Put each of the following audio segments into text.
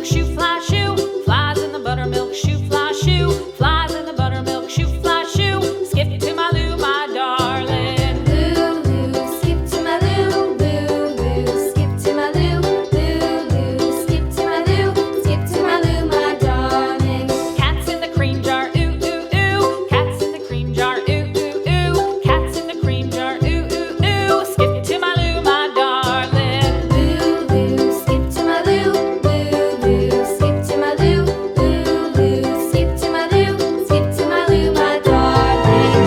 buttermilk shoe, fly shoe. Flies in the buttermilk shoe, fly shoe. Flies in the buttermilk shoe, fly shoe. Skip to my Lou, my darling. Lou, skip to my Lou, Lou, skip to my Lou, Lou, skip to my Lou, skip to my Lou, my darling. Cats in the cream jar, ooh, ooh, ooh. Cats in the cream jar, ooh, ooh, ooh. Cats in the cream jar, ooh, ooh, ooh. Skip to my Lou, my darling. Lou, skip to my Lou, Lou, skip to my Lou, Lou, skip to my Lou, skip to my Lou, my darling.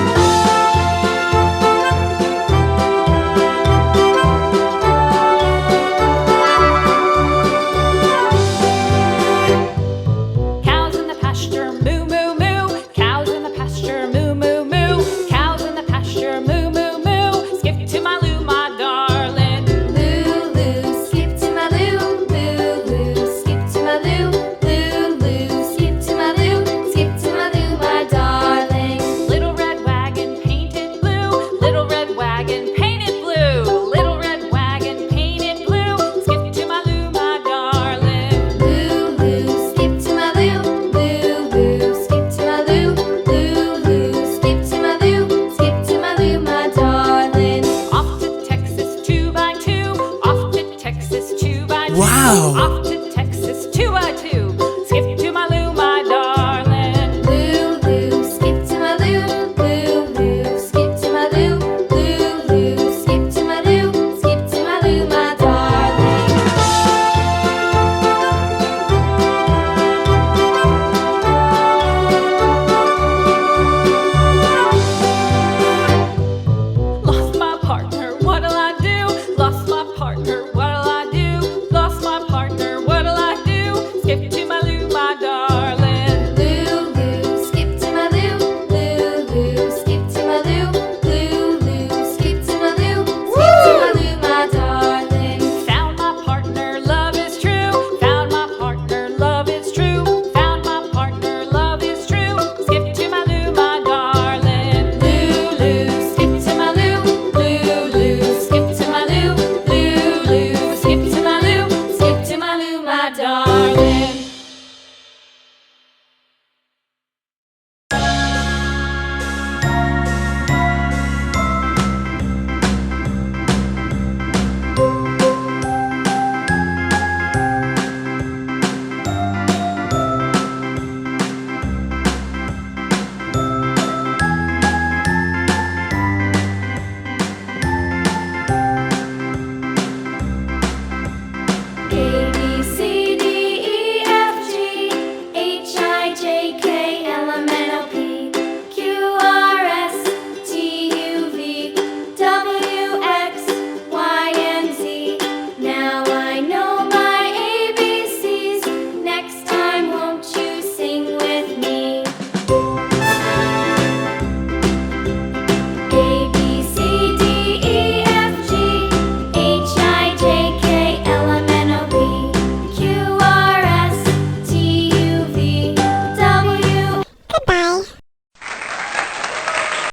Cows in the pasture, moo, moo, moo. Cows in the pasture, moo, moo, moo. Cows in the pasture, moo, moo, moo. Skip to my Lou, my darling. Lou, skip to my Lou, Lou, skip to my Lou, Lou, skip to my Lou, skip to my Lou, my darling. Little red wagon painted blue. Little red wagon painted blue. Little red wagon painted blue. Skip to my Lou, my darling. Lou, skip to my Lou, Lou, skip to my Lou, Lou, skip to my Lou, skip to my Lou, my darling. Off to Texas 2x2. Off to Texas 2x2. Wow. Off to Texas 2x2. Skip to my Lou, my darling. Lou, skip to my Lou, Lou, skip to my Lou, Lou, skip to my Lou, skip to my Lou, my darling. Lost my partner, what'll I do? Lost my partner, what'll I do? Lost my partner, what'll I do? Skip to my Lou, my darling. Lou, skip to my Lou, Lou, skip to my Lou, Lou, skip to my Lou, skip to my Lou, my darling. Found my partner, love is true. Found my partner, love is true. Found my partner, love is true. Skip to my Lou, my darling. Lou, skip to my Lou, Lou, skip to my Lou, Lou, skip to my Lou, skip to my Lou, my darling.